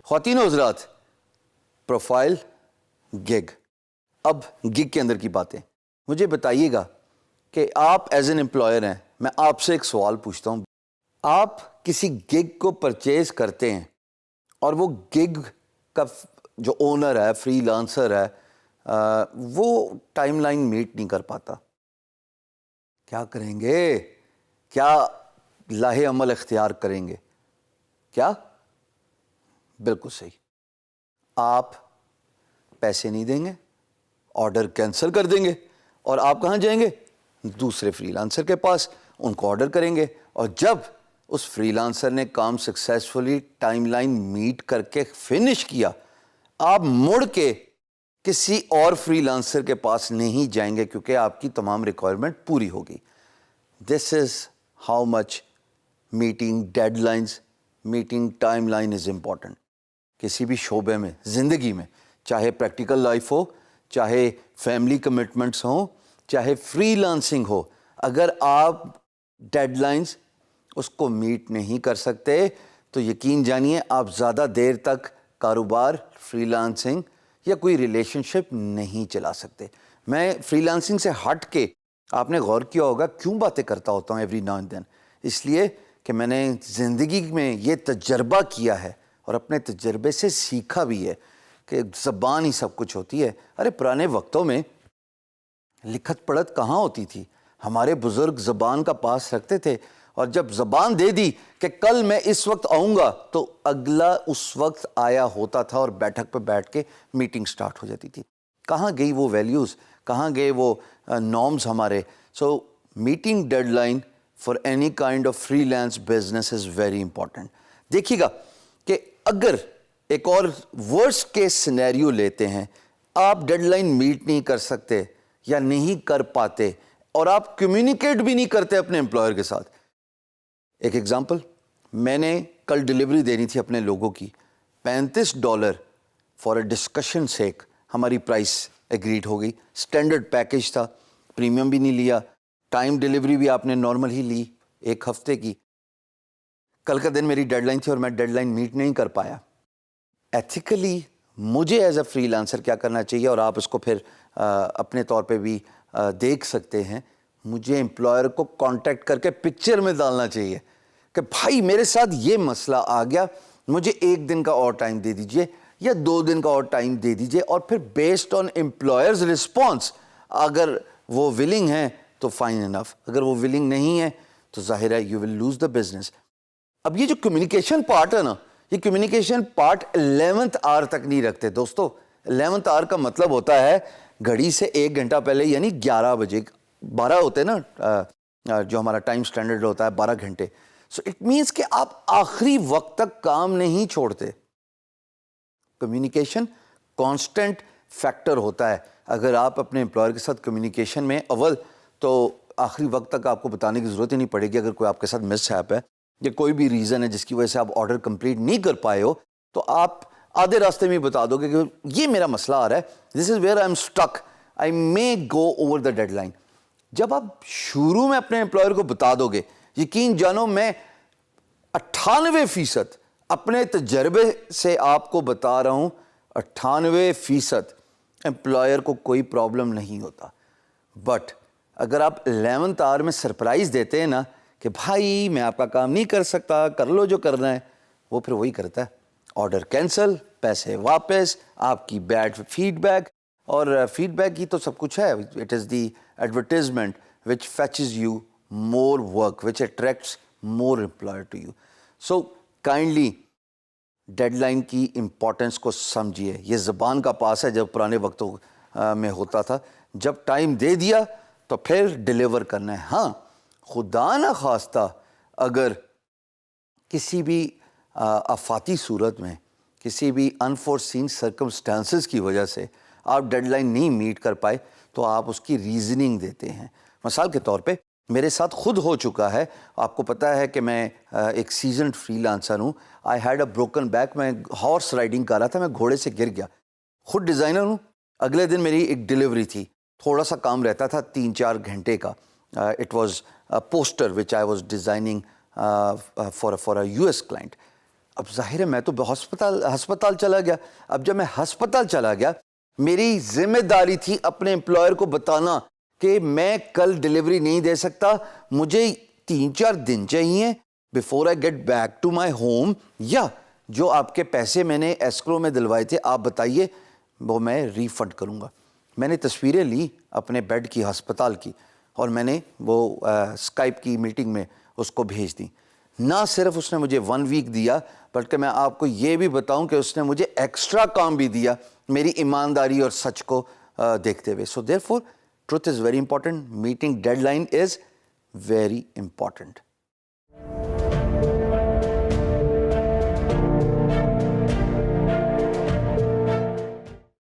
خواتین و حضرات، پروفائل گگ. اب گگ کے اندر کی باتیں مجھے بتائیے گا کہ آپ ایز این امپلائر ہیں. میں آپ سے ایک سوال پوچھتا ہوں. آپ کسی گگ کو پرچیز کرتے ہیں اور وہ گگ کا جو اونر ہے، فری لانسر ہے، وہ ٹائم لائن میٹ نہیں کر پاتا، کیا کریں گے؟ کیا لاہ عمل اختیار کریں گے؟ کیا؟ بالکل صحیح، آپ پیسے نہیں دیں گے، آرڈر کینسل کر دیں گے، اور آپ کہاں جائیں گے؟ دوسرے فری لانسر کے پاس، ان کو آرڈر کریں گے. اور جب اس فری لانسر نے کام سکسیسفلی ٹائم لائن میٹ کر کے فنش کیا، آپ مڑ کے کسی اور فری لانسر کے پاس نہیں جائیں گے کیونکہ آپ کی تمام ریکوائرمنٹ پوری ہوگی. This is how much meeting deadlines, meeting timeline is important. کسی بھی شعبے میں، زندگی میں، چاہے پریکٹیکل لائف ہو، چاہے فیملی کمٹمنٹس ہوں، چاہے فری لانسنگ ہو، اگر آپ ڈیڈ لائنز اس کو میٹ نہیں کر سکتے تو یقین جانیے آپ زیادہ دیر تک کاروبار، فری لانسنگ یا کوئی ریلیشن شپ نہیں چلا سکتے. میں فری لانسنگ سے ہٹ کے، آپ نے غور کیا ہوگا کیوں باتیں کرتا ہوتا ہوں ایوری ناؤ اینڈ دین؟ اس لیے کہ میں نے زندگی میں یہ تجربہ کیا ہے اور اپنے تجربے سے سیکھا بھی ہے کہ زبان ہی سب کچھ ہوتی ہے. ارے پرانے وقتوں میں لکھت پڑھت کہاں ہوتی تھی؟ ہمارے بزرگ زبان کا پاس رکھتے تھے، اور جب زبان دے دی کہ کل میں اس وقت آؤں گا تو اگلا اس وقت آیا ہوتا تھا اور بیٹھک پہ بیٹھ کے میٹنگ سٹارٹ ہو جاتی تھی. کہاں گئی وہ ویلیوز؟ کہاں گئے وہ نارمز ہمارے؟ So meeting deadline for any kind of freelance business is very important. دیکھیے گا کہ اگر ایک اور ورسٹ کیس سینیریو لیتے ہیں، آپ ڈیڈ لائن میٹ نہیں کر سکتے یا نہیں کر پاتے اور آپ کمیونیکیٹ بھی نہیں کرتے اپنے امپلائر کے ساتھ. ایک ایگزامپل، میں نے کل ڈیلیوری دینی تھی اپنے لوگوں کی، $35 فار اے ڈسکشن سیک ہماری پرائس ایگریڈ ہو گئی. اسٹینڈرڈ پیکج تھا، پریمیم بھی نہیں لیا، ٹائم ڈیلیوری بھی آپ نے نارمل ہی لی 1 ہفتے کی. کل کا دن میری ڈیڈ لائن تھی اور میں ڈیڈ لائن میٹ نہیں کر پایا. ایتھیکلی مجھے ایز اے فری لانسر کیا کرنا چاہیے، اور آپ اس کو پھر اپنے طور پہ بھی دیکھ سکتے ہیں. مجھے امپلائر کو کانٹیکٹ کر کے پکچر میں ڈالنا چاہیے کہ بھائی میرے ساتھ یہ مسئلہ آ گیا، مجھے 1 دن کا اور ٹائم دے دیجئے یا 2 دن کا اور ٹائم دے دیجئے. اور پھر بیسڈ آن امپلائرز رسپانس، اگر وہ ولنگ ہیں تو فائن انف، اگر وہ ولنگ نہیں ہے تو ظاہر ہے you will lose the business. اب یہ جو کمیونیکیشن پارٹ ہے نا، یہ کمیونیکیشن پارٹ 11th آور تک نہیں رکھتے دوستو. 11th آور کا مطلب ہوتا ہے گھڑی سے 1 گھنٹہ پہلے، یعنی 11 بجے، 12 ہوتے ہیں نا جو ہمارا ٹائم سٹینڈرڈ ہوتا ہے 12 گھنٹے. سو اٹ مینس کہ آپ آخری وقت تک کام نہیں چھوڑتے. کمیونیکیشن کانسٹنٹ فیکٹر ہوتا ہے. اگر آپ اپنے امپلائر کے ساتھ کمیونیکیشن میں اول، تو آخری وقت تک آپ کو بتانے کی ضرورت ہی نہیں پڑے گی. اگر کوئی آپ کے ساتھ مس ہیپ ہے یا کوئی بھی ریزن ہے جس کی وجہ سے آپ آرڈر کمپلیٹ نہیں کر پائے ہو، تو آپ آدھے راستے میں بتا دو گے کہ یہ میرا مسئلہ آ رہا ہے، this is where I am stick, I may go over the deadline. جب آپ شروع میں اپنے امپلائر کو بتا دو گے، یقین جانو میں 98% اپنے تجربے سے آپ کو بتا رہا ہوں، 98% امپلائر کو کوئی پرابلم نہیں ہوتا. بٹ اگر آپ 11th آور میں سرپرائز دیتے ہیں نا کہ بھائی میں آپ کا کام نہیں کر سکتا، کر لو جو کرنا ہے، وہ پھر وہی کرتا ہے. آرڈر کینسل، پیسے واپس، آپ کی بیڈ فیڈ بیک. اور فیڈ بیک ہی تو سب کچھ ہے. It is the advertisement which fetches you more work, which attracts more employer to you. So kindly deadline کی امپورٹنس کو سمجھیے. یہ زبان کا پاس ہے جب پرانے وقتوں میں ہوتا تھا، جب ٹائم دے دیا تو پھر ڈیلیور کرنا ہے. ہاں خدا نہ خواستہ اگر کسی بھی آفاتی صورت میں، کسی بھی انفورسین سرکمسٹانسز کی وجہ سے آپ ڈیڈ لائن نہیں میٹ کر پائے تو آپ اس کی ریزننگ دیتے ہیں. مثال کے طور پہ میرے ساتھ خود ہو چکا ہے. آپ کو پتہ ہے کہ میں ایک سیزنڈ فری لانسر ہوں. I had a broken back. میں ہارس رائڈنگ کر رہا تھا، میں گھوڑے سے گر گیا. خود ڈیزائنر ہوں. اگلے دن میری ایک ڈیلیوری تھی, تھوڑا سا کام رہتا تھا 3-4 گھنٹے کا. It was poster which I was designing for a US client. اب ظاہر ہے میں تو ہسپتال چلا گیا. اب جب میں ہسپتال چلا گیا, میری ذمہ داری تھی اپنے امپلائر کو بتانا کہ میں کل ڈیلیوری نہیں دے سکتا, مجھے 3-4 دن چاہیے before I get back to my home, یا جو آپ کے پیسے میں نے ایسکرو میں دلوائے تھے آپ بتائیے وہ میں ریفنڈ کروں گا. میں نے تصویریں لی اپنے بیڈ کی ہسپتال کی, اور میں نے وہ اسکائپ کی میٹنگ میں اس کو بھیج دی. نہ صرف اس نے مجھے 1 ویک دیا, بلکہ میں آپ کو یہ بھی بتاؤں کہ اس نے مجھے ایکسٹرا کام بھی دیا میری ایمانداری اور سچ کو دیکھتے ہوئے. So therefore truth is very important, meeting deadline is very important.